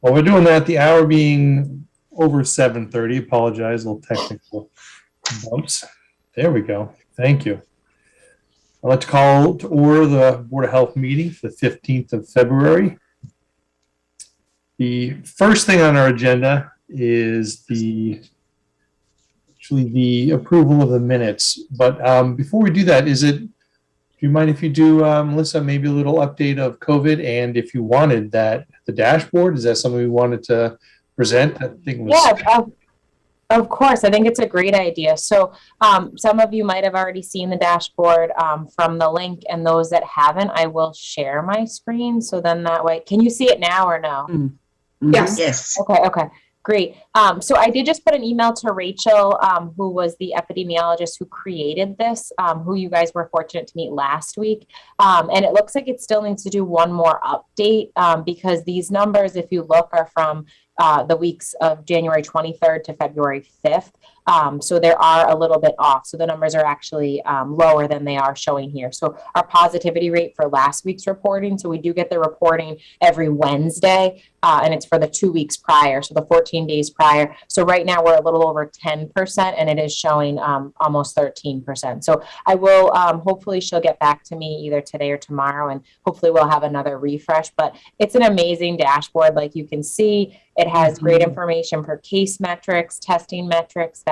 Well, we're doing that, the hour being over 7:30. Apologize, little technical bumps. There we go. Thank you. I'd like to call to order the Board of Health meeting for the 15th of February. The first thing on our agenda is the approval of the minutes. But before we do that, do you mind if you do, Melissa, maybe a little update of COVID, and if you wanted that, the dashboard, is that something we wanted to present? I think it was. Yeah, of course. I think it's a great idea. So some of you might have already seen the dashboard from the link, and those that haven't, I will share my screen. So then that way, can you see it now or no? Mm-hmm. Yes. Okay. Great. So I did just put an email to Rachel, who was the epidemiologist who created this, who you guys were fortunate to meet last week. And it looks like it still needs to do one more update because these numbers, if you look, are from the weeks of January 23rd to February 5th. So they are a little bit off. So the numbers are actually lower than they are showing here. So our positivity rate for last week's reporting, so we do get the reporting every Wednesday, and it's for the 2 weeks prior, so the 14 days prior. So right now we're a little over 10%, and it is showing almost 13%. So I will, hopefully she'll get back to me either today or tomorrow, and hopefully we'll have another refresh. But it's an amazing dashboard. Like you can see, it has great information for case metrics, testing metrics,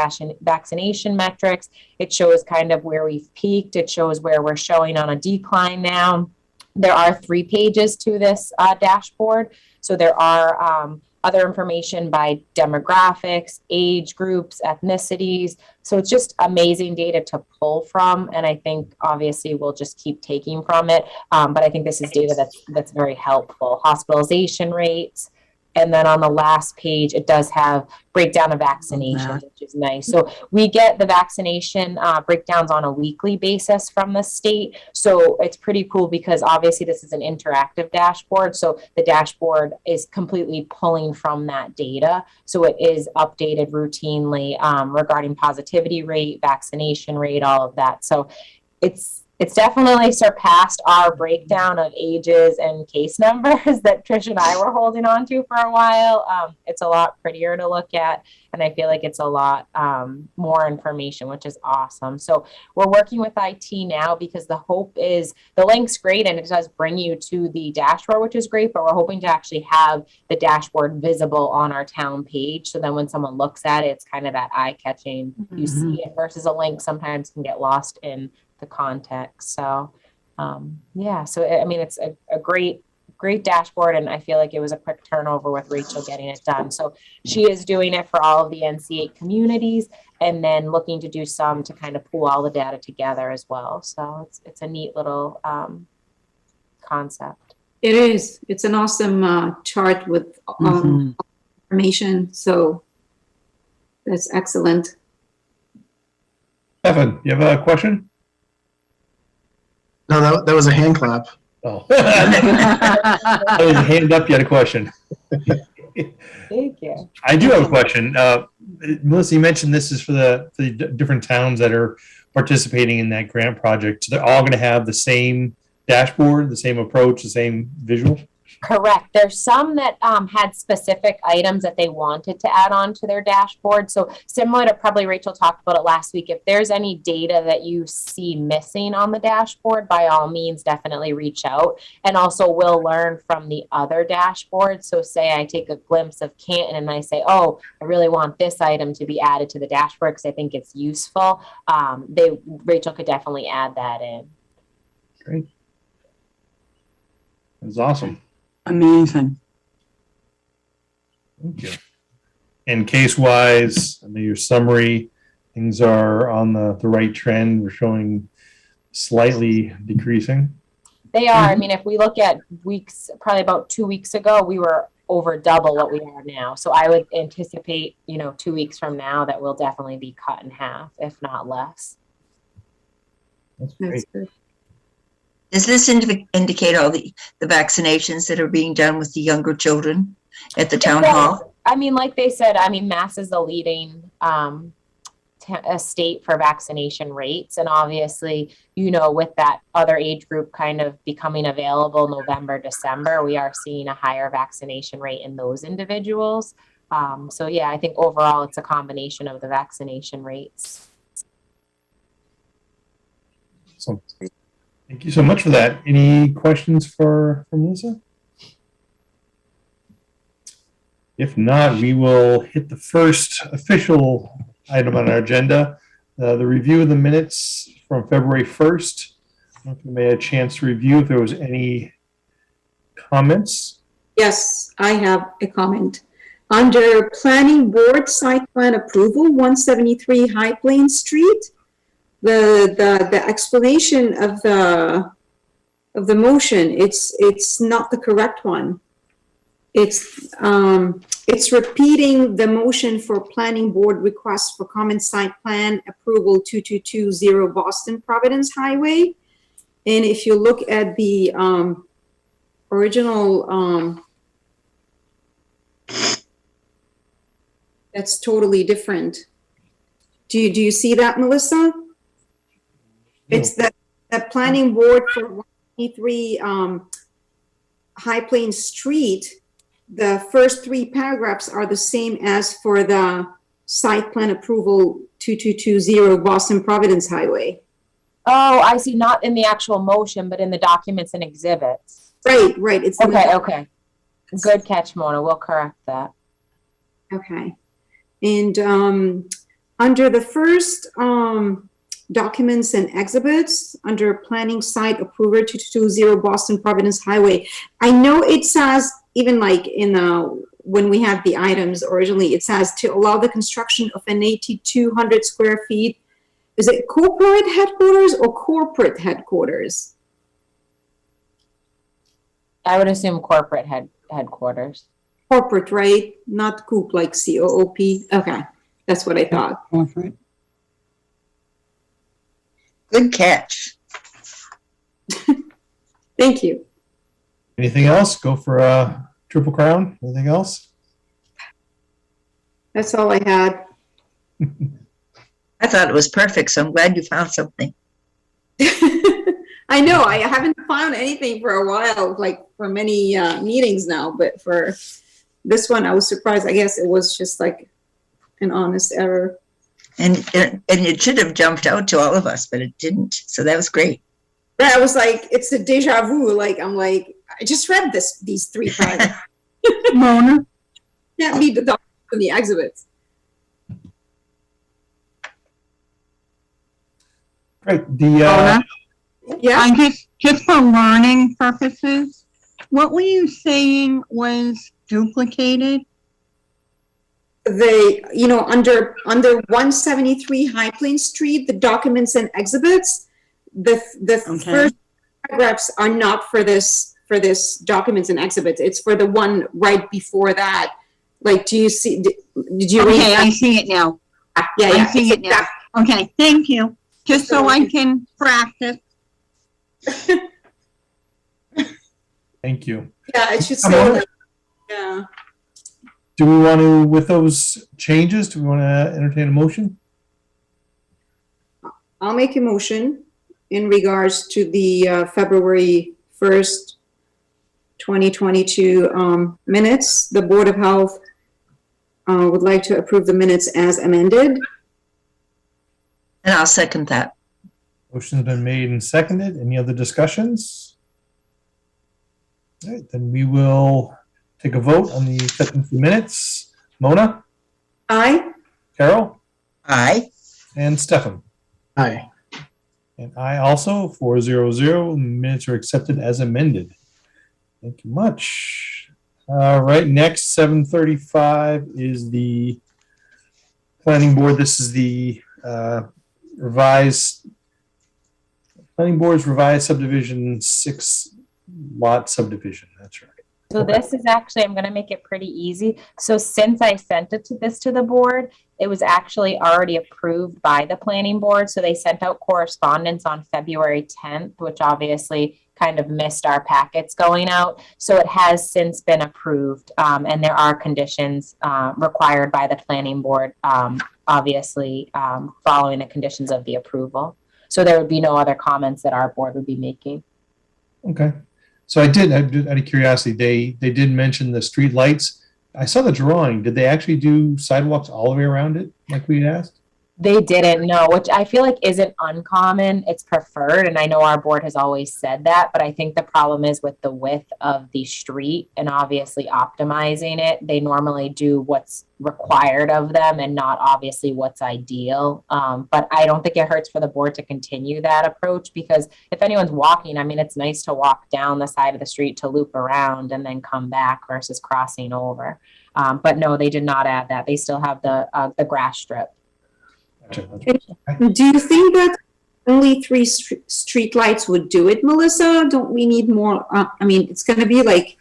vaccination metrics. It shows kind of where we've peaked. It shows where we're showing on a decline now. There are 3 pages to this dashboard. So there are other information by demographics, age groups, ethnicities. So it's just amazing data to pull from. And I think obviously we'll just keep taking from it. But I think this is data that's very helpful. Hospitalization rates. And then on the last page, it does have breakdown of vaccinations, which is nice. So we get the vaccination breakdowns on a weekly basis from the state. So it's pretty cool because obviously this is an interactive dashboard. So the dashboard is completely pulling from that data. So it is updated routinely regarding positivity rate, vaccination rate, all of that. So it's definitely surpassed our breakdown of ages and case numbers that Trish and I were holding on to for a while. It's a lot prettier to look at, and I feel like it's a lot more information, which is awesome. So we're working with IT now because the hope is the link's great and it does bring you to the dashboard, which is great, but we're hoping to actually have the dashboard visible on our town page. So then when someone looks at it, it's kind of that eye-catching, you see it, versus a link sometimes can get lost in the context. So yeah, so I mean, it's a great dashboard, and I feel like it was a quick turnover with Rachel getting it done. So she is doing it for all of the NC8 communities, and then looking to do some to kind of pull all the data together as well. So it's a neat little concept. It is. It's an awesome chart with information. So that's excellent. Evan, you have a question? No, that was a hand clap. Oh, I was hand up. You had a question. Thank you. I do have a question. Melissa, you mentioned this is for the different towns that are participating in that grant project. So they're all going to have the same dashboard, the same approach, the same visual? Correct. There's some that had specific items that they wanted to add on to their dashboard. So similar to probably Rachel talked about it last week, if there's any data that you see missing on the dashboard, by all means, definitely reach out. And also we'll learn from the other dashboards. So say I take a glimpse of Canton and I say, oh, I really want this item to be added to the dashboard because I think it's useful. Rachel could definitely add that in. Great. That's awesome. Amazing. Thank you. And case-wise, I mean, your summary, things are on the right trend. We're showing slightly decreasing. They are. I mean, if we look at weeks, probably about 2 weeks ago, we were over double what we are now. So I would anticipate, 2 weeks from now that we'll definitely be cut in half, if not less. That's great. That's good. Does this indicate all the vaccinations that are being done with the younger children at the town hall? I mean, like they said, Mass is the leading a state for vaccination rates. And obviously, you know, with that other age group kind of becoming available November, December, we are seeing a higher vaccination rate in those individuals. So yeah, I think overall it's a combination of the vaccination rates. So, thank you so much for that. Any questions for Melissa? If not, we will hit the first official item on our agenda, the review of the minutes from February 1st. I don't know if you may have a chance to review if there was any comments. Yes, I have a comment. Under Planning Board Site Plan Approval, 173 High Plains Street, the explanation of the motion, it's not the correct one. It's repeating the motion for Planning Board request for common site plan approval 2220 Boston Providence Highway. And if you look at the original, that's totally different. Do you see that, Melissa? It's the Planning Board for 123 High Plains Street. The first three paragraphs are the same as for the site plan approval 2220 Boston Providence Highway. Oh, I see. Not in the actual motion, but in the documents and exhibits. Right. It's okay. Good catch, Mona. We'll correct that. Okay. And under the first documents and exhibits, under planning site approval 2220 Boston Providence Highway, I know it says, even like in when we had the items originally, it says to allow the construction of an 8,200 square feet. Is it corporate headquarters or corporate headquarters? I would assume corporate headquarters. Corporate, right? Not coop, like C-O-O-P. Okay, that's what I thought. Corporate. Good catch. Thank you. Anything else? Go for a Triple Crown. Anything else? That's all I had. I thought it was perfect, so I'm glad you found something. I know, I haven't found anything for a while, like for many meetings now, but for this one, I was surprised. I guess it was just like an honest error. And it should have jumped out to all of us, but it didn't. So that was great. Right, I was like, it's a deja vu. Like, I'm like, I just read these three times. Mona, Can't read the documents and the exhibits. Great. Mona, Yeah. I just for learning purposes, what were you saying was duplicated? Under 173 High Plains Street, the documents and exhibits, the Okay. first paragraphs are not for this documents and exhibits. It's for the one right before that. Like, do you see? Did you read Okay, that? I see it now. Yeah, I see it now. Okay, thank you. Just so I can practice. Thank you. Yeah, it should Come say. on. Like, yeah. Do we want to, with those changes, do we want to entertain a motion? I'll make a motion in regards to the February 1st, 2022 minutes. The Board of Health would like to approve the minutes as amended. And I'll second that. Motion's been made and seconded. Any other discussions? All right, then we will take a vote on the acceptance of the minutes. Mona, Aye. Carol, Aye. and Stefan. Aye. And I also, 400, minutes are accepted as amended. Thank you much. All right, next, 7:35 is the planning board. This is the planning board's revised subdivision 6-lot subdivision. That's right. So this is actually, I'm going to make it pretty easy. So since I sent it to the board, it was actually already approved by the planning board. So they sent out correspondence on February 10th, which obviously kind of missed our packets going out. So it has since been approved, and there are conditions required by the planning board, obviously following the conditions of the approval. So there would be no other comments that our board would be making. Okay. So I did, out of curiosity, they did mention the street lights. I saw the drawing. Did they actually do sidewalks all the way around it like we asked? They didn't know, which I feel like isn't uncommon. It's preferred. And I know our board has always said that, but I think the problem is with the width of the street and obviously optimizing it. They normally do what's required of them and not obviously what's ideal. But I don't think it hurts for the board to continue that approach, because if anyone's walking, I mean, it's nice to walk down the side of the street to loop around and then come back versus crossing over. But no, they did not add that. They still have the grass strip. Gotcha. Do you think that only 3 street lights would do it, Melissa? Don't we need more? I mean, it's going to be like,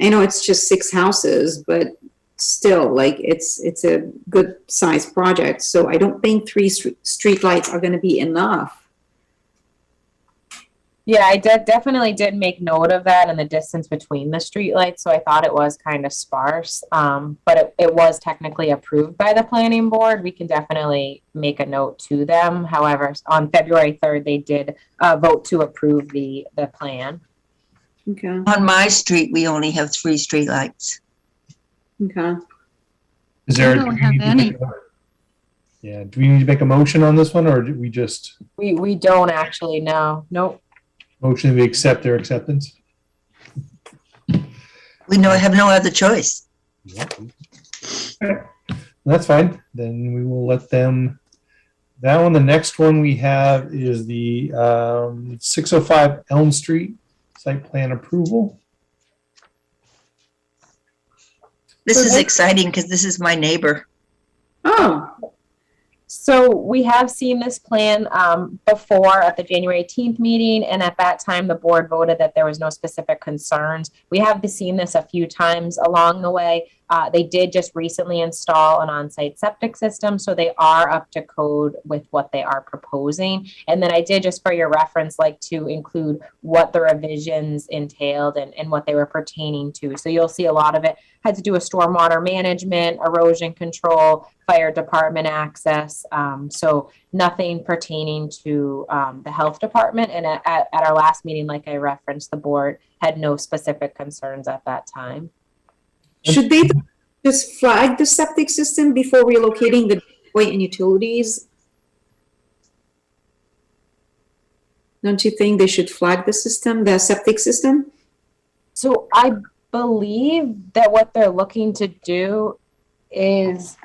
I know it's just 6 houses, but still, like, it's a good sized project. So I don't think 3 street lights are going to be enough. Yeah, I definitely did make note of that and the distance between the streetlights. So I thought it was kind of sparse, but it was technically approved by the planning board. We can definitely make a note to them. However, on February 3rd, they did vote to approve the plan. Okay. On my street, we only have 3 streetlights. Okay. Is there? I don't have any. Yeah. Do we need to make a motion on this one, or do we just We don't actually know. Nope. motion to accept their acceptance? We have no other choice. Yep. That's fine. Then we will let them. That one. The next one we have is the 605 Elm Street site plan approval. This is exciting because this is my neighbor. Oh, So we have seen this plan before at the January 18th meeting, and at that time, the board voted that there was no specific concerns. We have seen this a few times along the way. They did just recently install an on-site septic system, so they are up to code with what they are proposing. And then I did, just for your reference, like to include what the revisions entailed and what they were pertaining to. So you'll see a lot of it had to do with stormwater management, erosion control, fire department access. So nothing pertaining to the health department. And at our last meeting, like I referenced, the board had no specific concerns at that time. should they just flag the septic system before relocating the driveway and utilities? Don't you think they should flag the system, the septic system? So I believe that what they're looking to do is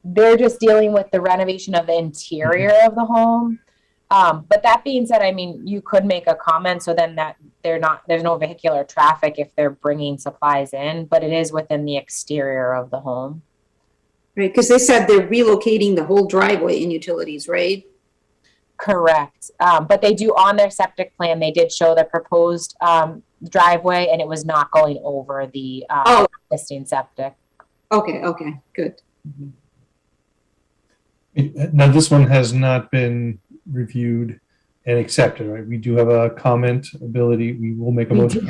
they're just dealing with the renovation of the interior of the home. But that being said, I mean, you could make a comment so then that there's no vehicular traffic if they're bringing supplies in, but it is within the exterior of the home. Right, because they said they're relocating the whole driveway and utilities, right? Correct. But they do, on their septic plan, they did show the proposed driveway, and it was not going over the existing septic. Okay, good. Now, this one has not been reviewed and accepted, right? We do have a comment ability. We will make a motion.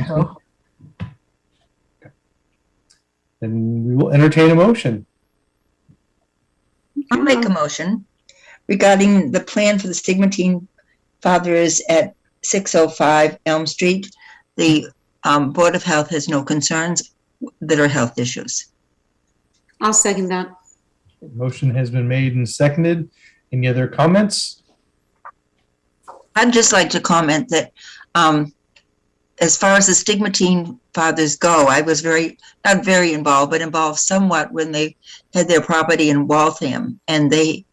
And we will entertain a motion. I'll make a motion regarding the plan for the Stigmatine Fathers at 605 Elm Street. The Board of Health has no concerns that are health issues. I'll second that. Motion has been made and seconded. Any other comments? I'd just like to comment that as far as the Stigmatine Fathers go, I was not very involved, but involved somewhat when they had their property in Waltham, and they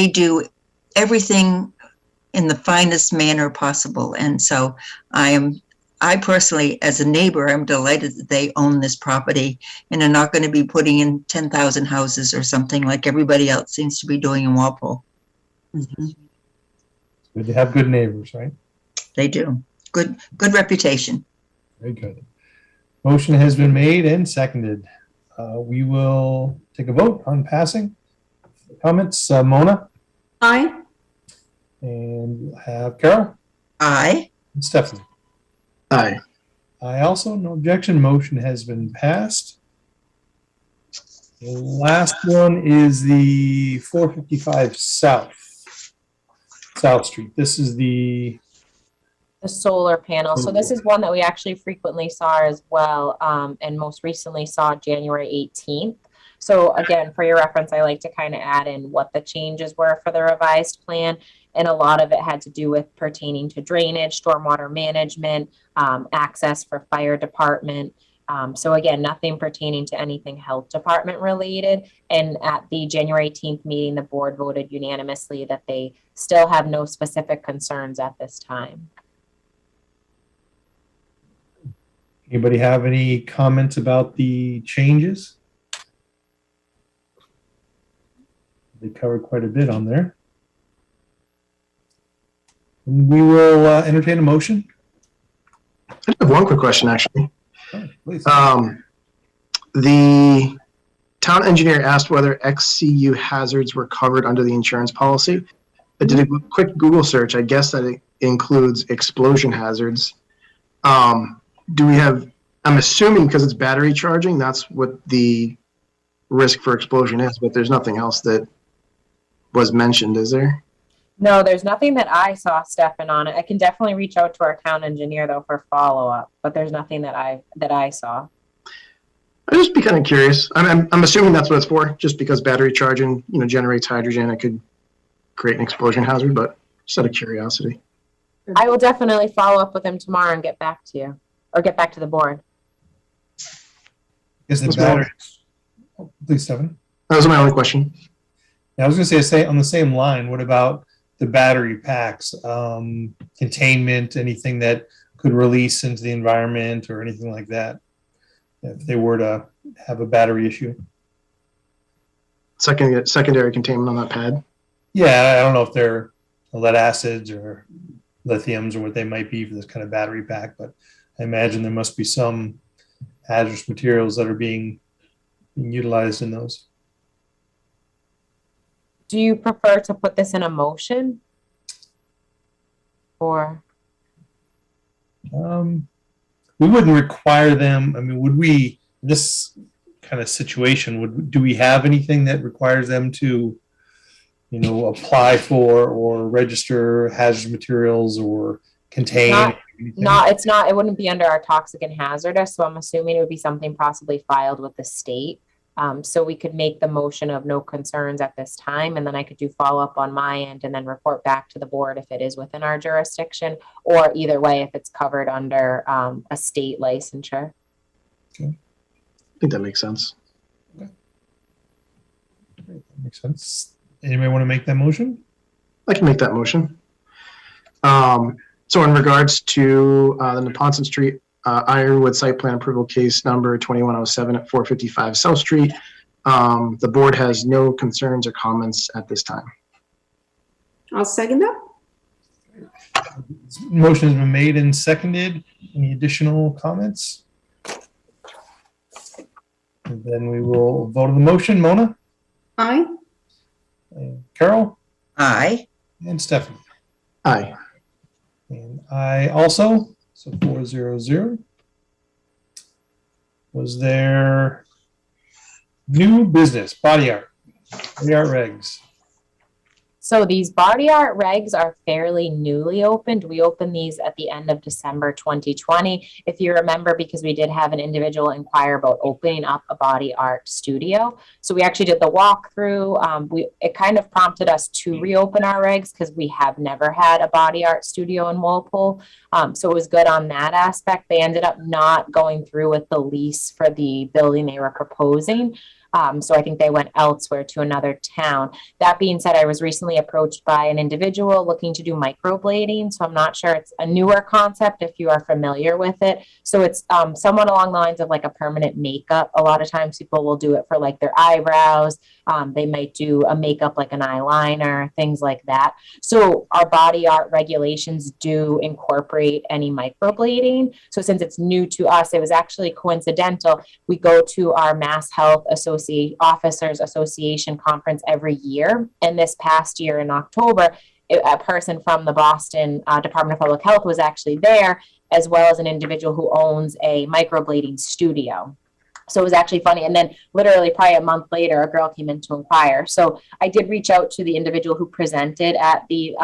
do everything in the finest manner possible. And so I personally, as a neighbor, I'm delighted that they own this property and are not going to be putting in 10,000 houses or something like everybody else seems to be doing in Walpole. Mm-hmm. Good to have good neighbors, right? They do. Good reputation. Very good. Motion has been made and seconded. We will take a vote on passing. Comments, Mona? Aye. And we'll have Carol? Aye. Stephanie. Aye. I also, no objection, motion has been passed. The last one is the 455 South Street. This is the, solar panel. So this is one that we actually frequently saw as well, and most recently saw January 18th. So again, for your reference, I like to kind of add in what the changes were for the revised plan. And a lot of it had to do with pertaining to drainage, stormwater management, access for fire department. So again, nothing pertaining to anything health department related. And at the January 18th meeting, the board voted unanimously that they still have no specific concerns at this time. anybody have any comments about the changes? They covered quite a bit on there. We will entertain a motion. I have one quick question, actually. Oh, please. The town engineer asked whether XCU hazards were covered under the insurance policy. I did a quick Google search. I guess that it includes explosion hazards. Do we have, I'm assuming because it's battery charging, that's what the risk for explosion is, but there's nothing else that was mentioned, is there? No, there's nothing that I saw, Stefan, on it. I can definitely reach out to our town engineer though for follow-up, but there's nothing that I saw. I'd just be kind of curious. I'm assuming that's what it's for, just because battery charging, generates hydrogen. It could create an explosion hazard, but just out of curiosity. I will definitely follow up with him tomorrow and get back to you, or get back to the board. Is the Let's battery? Oh, please, Stephen. That was my only question. Yeah, I was going to say on the same line. What about the battery packs, containment, anything that could release into the environment or anything like that, if they were to have a battery issue? Secondary containment on that pad. Yeah, I don't know if they're lead acids or lithiums or what they might be for this kind of battery pack, but I imagine there must be some hazardous materials that are being utilized in those. Do you prefer to put this in a motion? Or? We wouldn't require them. I mean, would we, this kind of situation, do we have anything that requires them to, apply for or register hazardous materials or contain? It wouldn't be under our toxic and hazardous. So I'm assuming it would be something possibly filed with the state. So we could make the motion of no concerns at this time, and then I could do follow-up on my end and then report back to the board if it is within our jurisdiction, or either way, if it's covered under a state licensure. Okay. I think that makes sense. Okay. That makes sense. Anybody want to make that motion? I can make that motion. So in regards to the Neponset Street Ironwood site plan approval case number 2107 at 455 South Street, the board has no concerns or comments at this time. I'll second that. Motion has been made and seconded. Any additional comments? And then we will vote on the motion. Mona? Aye. And Carol? Aye. And Stephanie? Aye. And I also, so 400. Was there new business, body art regs? So these body art regs are fairly newly opened. We opened these at the end of December 2020. If you remember, because we did have an individual inquire about opening up a body art studio. So we actually did the walkthrough. It kind of prompted us to reopen our regs because we have never had a body art studio in Walpole. So it was good on that aspect. They ended up not going through with the lease for the building they were proposing. So I think they went elsewhere to another town. That being said, I was recently approached by an individual looking to do microblading. So I'm not sure, it's a newer concept if you are familiar with it. So it's somewhat along the lines of like a permanent makeup. A lot of times people will do it for like their eyebrows. They might do a makeup like an eyeliner, things like that. So our body art regulations do incorporate any microblading. So since it's new to us, it was actually coincidental. We go to our Mass Health Officers Association conference every year. And this past year in October, a person from the Boston Department of Public Health was actually there, as well as an individual who owns a microblading studio. So it was actually funny. And then literally probably a month later, a girl came in to inquire. So I did reach out to the individual who presented at the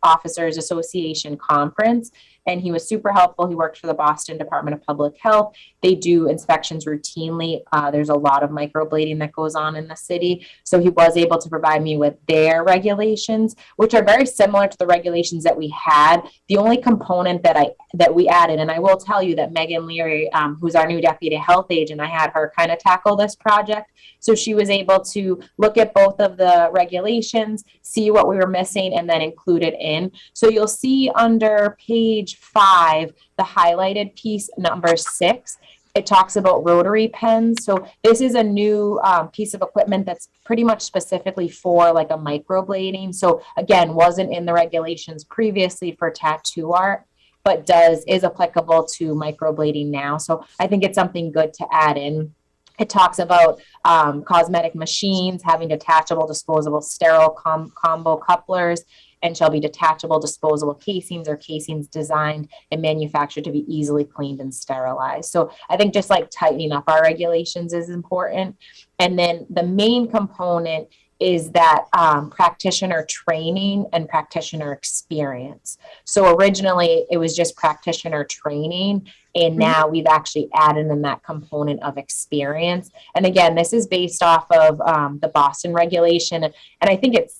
Officers Association conference, and he was super helpful. He worked for the Boston Department of Public Health. They do inspections routinely. There's a lot of microblading that goes on in the city. So he was able to provide me with their regulations, which are very similar to the regulations that we had. The only component that we added, and I will tell you that Megan Leary, who's our new deputy health agent, I had her kind of tackle this project. So she was able to look at both of the regulations, see what we were missing, and then include it in. So you'll see under page 5, the highlighted piece, number 6, it talks about Rotary Pens. So this is a new piece of equipment that's pretty much specifically for like a microblading. So again, wasn't in the regulations previously for tattoo art, but is applicable to microblading now. So I think it's something good to add in. It talks about cosmetic machines having detachable, disposable, sterile combo couplers, and shall be detachable, disposable casings or casings designed and manufactured to be easily cleaned and sterilized. So I think just like tightening up our regulations is important. And then the main component is that practitioner training and practitioner experience. So originally it was just practitioner training, and now we've actually added in that component of experience. And again, this is based off of the Boston regulation. And I think it's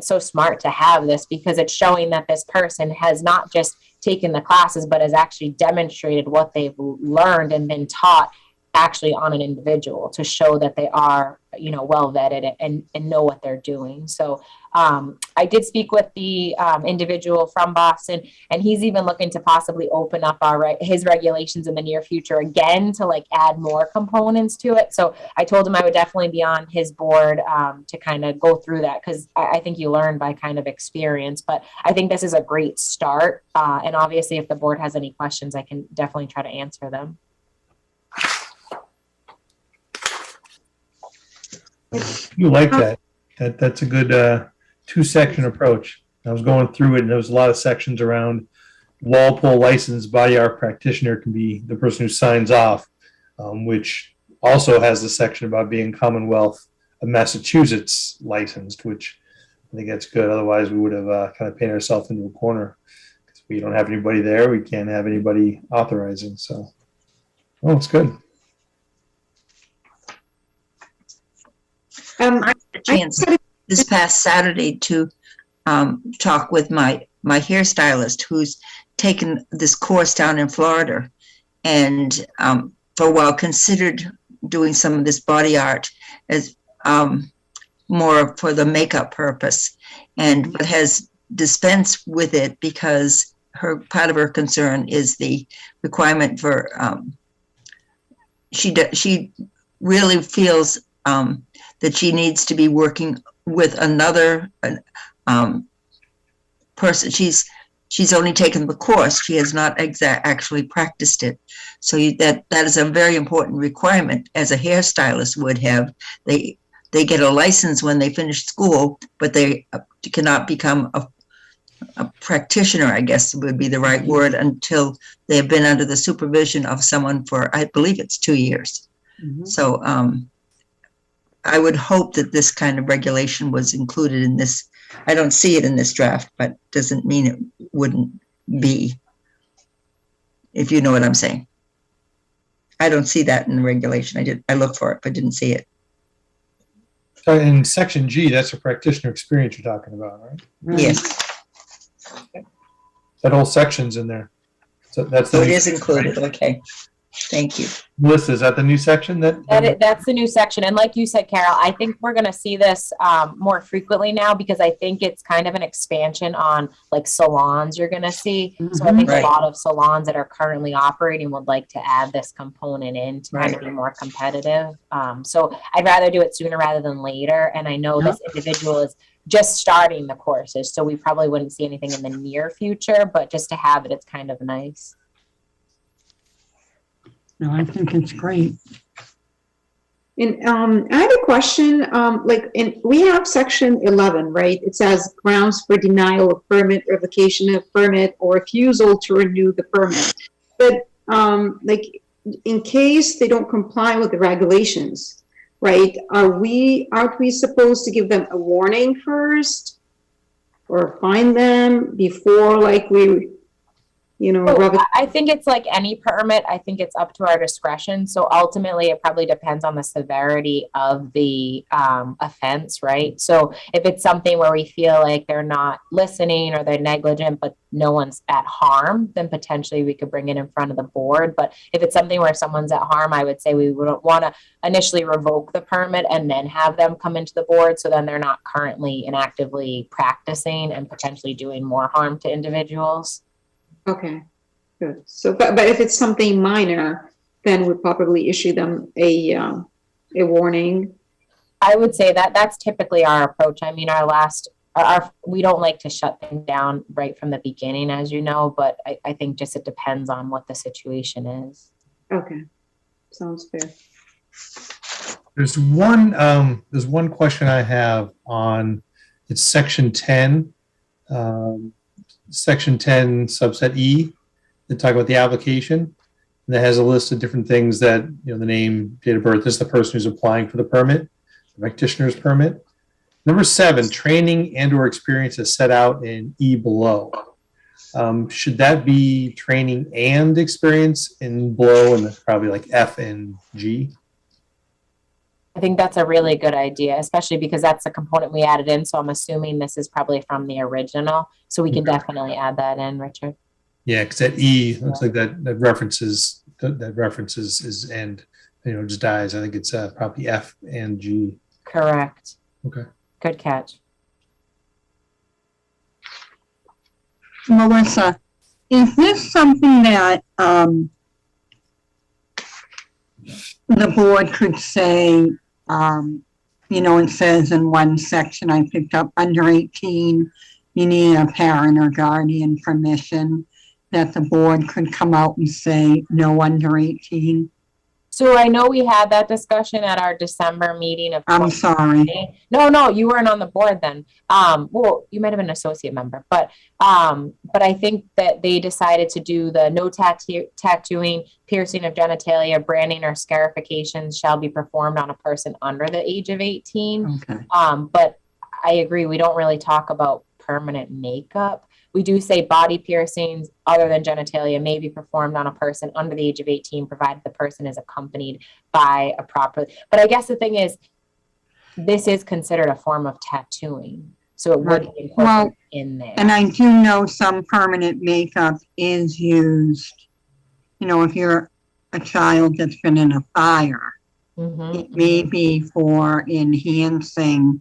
so smart to have this, because it's showing that this person has not just taken the classes, but has actually demonstrated what they've learned and been taught actually on an individual, to show that they are, well vetted and know what they're doing. So I did speak with the individual from Boston, and he's even looking to possibly open up his regulations in the near future again to like add more components to it. So I told him I would definitely be on his board to kind of go through that, because I think you learn by kind of experience. But I think this is a great start. And obviously, if the board has any questions, I can definitely try to answer them. You like that. That's a good 2-section approach. I was going through it, and there was a lot of sections around Walpole licensed body art practitioner can be the person who signs off, which also has the section about being Commonwealth of Massachusetts licensed, which I think that's good. Otherwise, we would have kind of painted ourselves into a corner. Because we don't have anybody there, we can't have anybody authorizing. So, it's good. I had a chance this past Saturday to talk with my hairstylist, who's taken this course down in Florida, and for a while considered doing some of this body art as more for the makeup purpose, and but has dispensed with it because part of her concern is the requirement for she really feels that she needs to be working with another person. She's only taken the course. She has not actually practiced it. So that is a very important requirement, as a hairstylist would have. They get a license when they finish school, but they cannot become a practitioner, I guess would be the right word, until they have been under the supervision of someone for, I believe it's 2 years. Mm-hmm. So I would hope that this kind of regulation was included in this. I don't see it in this draft, but doesn't mean it wouldn't be, if you know what I'm saying. I don't see that in the regulation. I looked for it, but didn't see it. So in section G, that's a practitioner experience you're talking about, right? Yes. That whole section's in there. So that's it is included. Okay. Thank you. Melissa, is that the new section? That's the new section. And like you said, Carol, I think we're going to see this more frequently now, because I think it's kind of an expansion on like salons you're going to see. Mm-hmm. So I think a lot of salons that are currently operating would like to add this component in to kind of be more competitive. So I'd rather do it sooner rather than later. And I know this individual is just starting the courses, so we probably wouldn't see anything in the near future, but just to have it, it's kind of nice. No, I think it's great. And I have a question. We have section 11, right? It says grounds for denial of permit, revocation of permit, or refusal to renew the permit. But in case they don't comply with the regulations, right? Aren't we supposed to give them a warning first, or fine them before, I think it's like any permit. I think it's up to our discretion. So ultimately, it probably depends on the severity of the offense, right? So if it's something where we feel like they're not listening or they're negligent, but no one's at harm, then potentially we could bring it in front of the board. But if it's something where someone's at harm, I would say we would want to initially revoke the permit and then have them come into the board. So then they're not currently and actively practicing and potentially doing more harm to individuals. Okay, good. So, but if it's something minor, then we'll probably issue them a warning. I would say that that's typically our approach. I mean, we don't like to shut things down right from the beginning, as you know, but I think just it depends on what the situation is. Okay, sounds fair. There's one question I have on, it's section 10, section 10 subset E, that talk about the application. And that has a list of different things that, the name, date of birth, this is the person who's applying for the permit, the practitioner's permit. Number 7, training and or experience is set out in E below. Should that be training and experience in below, and that's probably like F and G? I think that's a really good idea, especially because that's a component we added in. So I'm assuming this is probably from the original. So we can definitely add that in, Richard. Yeah, because that E looks like that references is and just dies. I think it's probably F and G. Correct. Okay. Good catch. Melissa, is this something that the board could say, it says in one section I picked up, under 18, you need a parent or guardian permission, that the board could come out and say no under 18? So I know we had that discussion at our December meeting of. I'm sorry. No, you weren't on the board then. Well, you might have been an associate member, but I think that they decided to do the no tattooing, piercing of genitalia, branding, or scarifications shall be performed on a person under the age of 18. Okay. But I agree, we don't really talk about permanent makeup. We do say body piercings other than genitalia may be performed on a person under the age of 18, provided the person is accompanied by a proper. But I guess the thing is, this is considered a form of tattooing, so it would be incorporated in there. And I do know some permanent makeup is used, if you're a child that's been in a fire, it may be for enhancing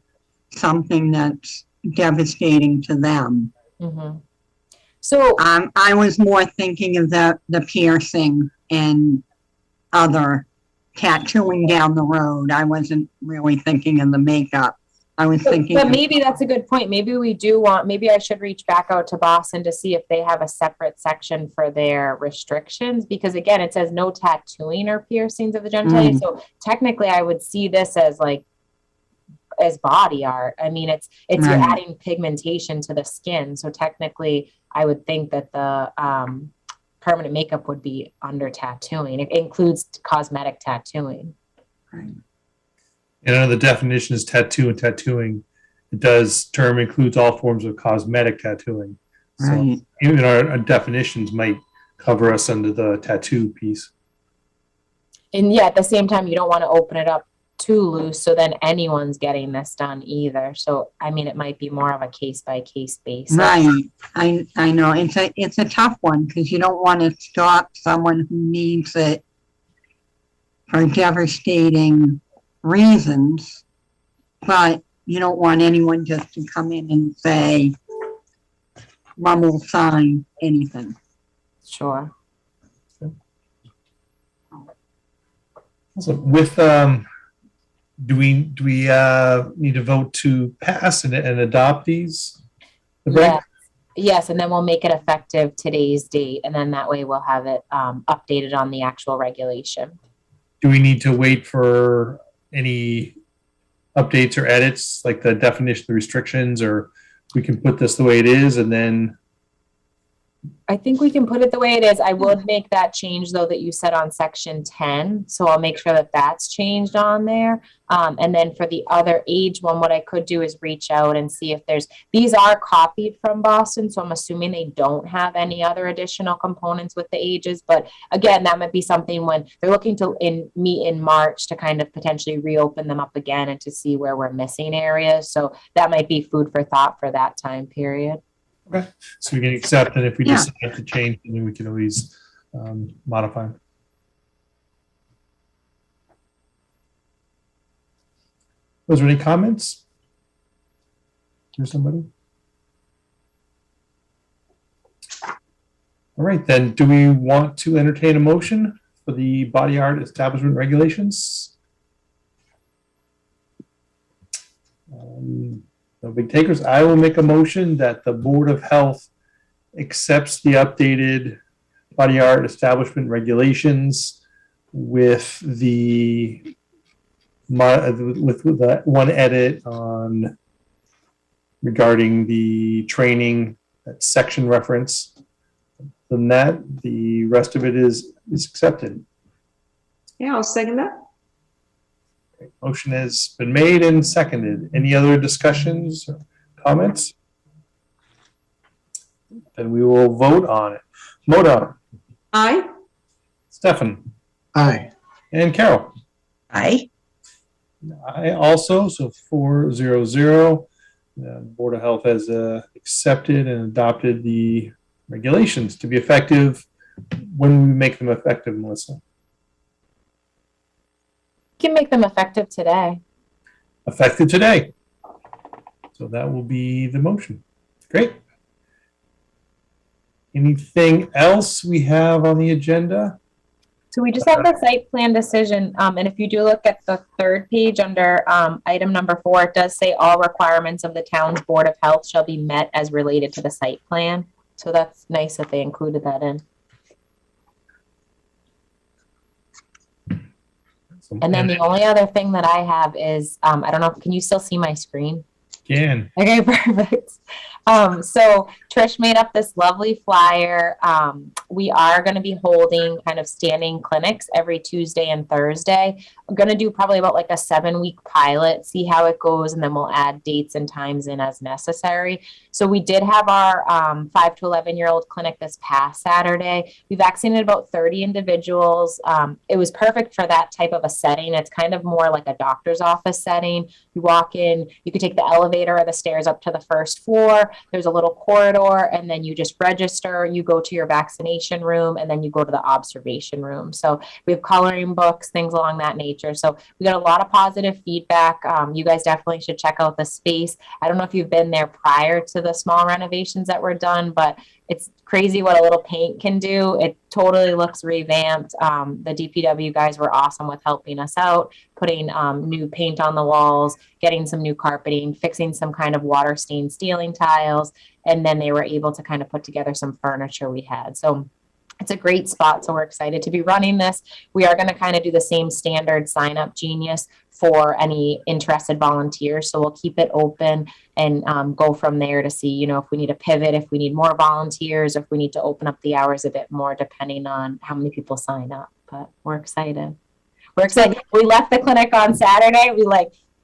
something that's devastating to them. So I was more thinking of the piercing and other tattooing down the road. I wasn't really thinking of the makeup. I was thinking. But maybe that's a good point. Maybe maybe I should reach back out to Boston to see if they have a separate section for their restrictions, because again, it says no tattooing or piercings of the genitalia. So technically I would see this as body art. I mean, it's Right. You're adding pigmentation to the skin. So technically I would think that the permanent makeup would be under tattooing. It includes cosmetic tattooing. Right. And under the definition is tattoo and tattooing, it does term includes all forms of cosmetic tattooing. So Right. even our definitions might cover us under the tattoo piece. And yeah, at the same time, you don't want to open it up too loose, so then anyone's getting this done either. So I mean, it might be more of a case by case basis. Right. I know it's a tough one, because you don't want to stop someone who needs it for devastating reasons, but you don't want anyone just to come in and say, "Mom will sign anything." Sure. So with do we need to vote to pass and adopt these? Yes, and then we'll make it effective today's date, and then that way we'll have it updated on the actual regulation. Do we need to wait for any updates or edits, like the definition of restrictions, or we can put this the way it is and then, I think we can put it the way it is. I would make that change though that you said on section 10. So I'll make sure that that's changed on there. And then for the other age one, what I could do is reach out and see if these are copied from Boston. So I'm assuming they don't have any other additional components with the ages. But again, that might be something when they're looking to meet in March to kind of potentially reopen them up again and to see where we're missing areas. So that might be food for thought for that time period. okay, so we can accept, and if we Yeah. decide to change, then we can always modify. Was there any comments? There's somebody? All right, then, do we want to entertain a motion for the body art establishment regulations? No big takers. I will make a motion that the Board of Health accepts the updated body art establishment regulations with the one edit on regarding the training, that section reference. Than that, the rest of it is accepted. Yeah, I'll second that. Motion has been made and seconded. Any other discussions or comments? Then we will vote on it. Moda, Aye. Stefan, Aye. and Carol. Aye. I also, so 400. The Board of Health has accepted and adopted the regulations to be effective. When we make them effective, Melissa? Can make them effective today. Effective today. So that will be the motion. Great. Anything else we have on the agenda? So we just have the site plan decision. And if you do look at the third page under item number 4, it does say all requirements of the town's Board of Health shall be met as related to the site plan. So that's nice that they included that in. And then the only other thing that I have is, I don't know, can you still see my screen? Can. Okay, perfect. So Trish made up this lovely flyer. We are going to be holding kind of standing clinics every Tuesday and Thursday. I'm going to do probably about like a 7-week pilot, see how it goes, and then we'll add dates and times in as necessary. So we did have our 5 to 11-year-old clinic this past Saturday. We vaccinated about 30 individuals. It was perfect for that type of a setting. It's kind of more like a doctor's office setting. You walk in, you could take the elevator or the stairs up to the first floor. There's a little corridor, and then you just register. You go to your vaccination room, and then you go to the observation room. So we have coloring books, things along that nature. So we got a lot of positive feedback. You guys definitely should check out the space. I don't know if you've been there prior to the small renovations that were done, but it's crazy what a little paint can do. It totally looks revamped. The DPW guys were awesome with helping us out, putting new paint on the walls, getting some new carpeting, fixing some kind of water stained ceiling tiles, and then they were able to kind of put together some furniture we had. So it's a great spot. So we're excited to be running this. We are going to kind of do the same standard sign up Genius for any interested volunteers. So we'll keep it open and go from there to see, you know, if we need a pivot, if we need more volunteers, if we need to open up the hours a bit more, depending on how many people sign up. But we're excited. We're excited. We left the clinic on Saturday.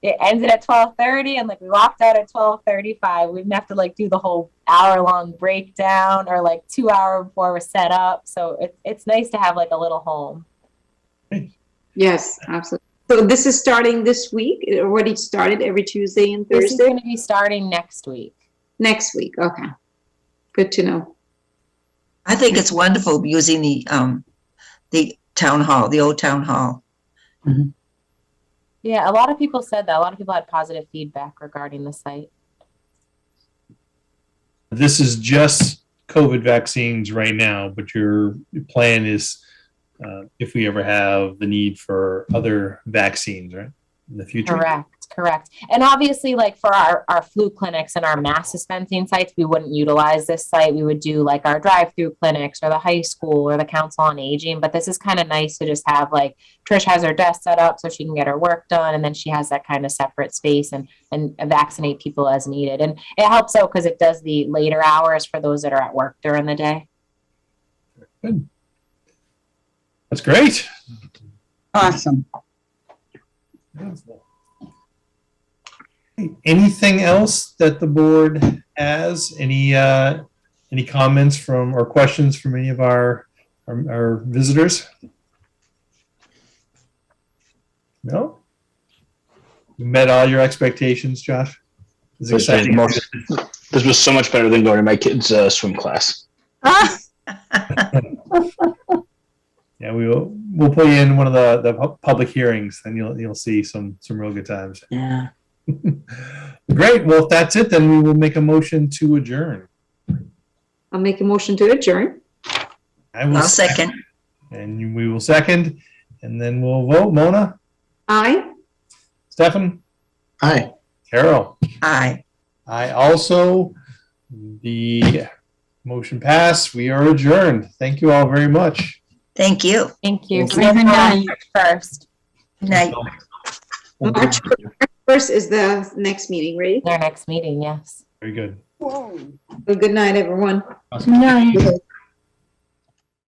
It ended at 12:30 and we walked out at 12:35. We didn't have to do the whole hour-long breakdown or 2 hour before we're set up. So it's nice to have a little home. Yes, absolutely. So this is starting this week? It already started every Tuesday and This is Thursday? going to be starting next week. Next week, okay. Good to know. I think it's wonderful using the town hall, the old town hall. Yeah, a lot of people said that. A lot of people had positive feedback regarding the site. This is just COVID vaccines right now, but your plan is if we ever have the need for other vaccines, right, in the future? Correct. correct. And obviously, like for our flu clinics and our mass dispensing sites, we wouldn't utilize this site. We would do like our drive-through clinics or the high school or the Council on Aging. But this is kind of nice to just have, like, Trish has her desk set up so she can get her work done, and then she has that kind of separate space and vaccinate people as needed. And it helps out because it does the later hours for those that are at work during the day. Good. That's great. Awesome. Anything else that the board has? Any comments from or questions from any of our visitors? No? You met all your expectations, Josh? Is it exciting? This was so much better than going to my kids' swim class. Yeah, we'll put you in one of the public hearings, and you'll see some real good times. Yeah. Great. Well, if that's it, then we will make a motion to adjourn. I'll make a motion to adjourn. I'll second. And we will second, and then we'll vote. Mona, Aye. Stefan, Aye. Carol. Aye. I also. The motion passed. We are adjourned. Thank you all very much. Thank you. Thank you. Thank you. Good night. First, Night. March 1st is the next meeting, right? our next meeting, yes. Very good. Well, good night, everyone. Nice.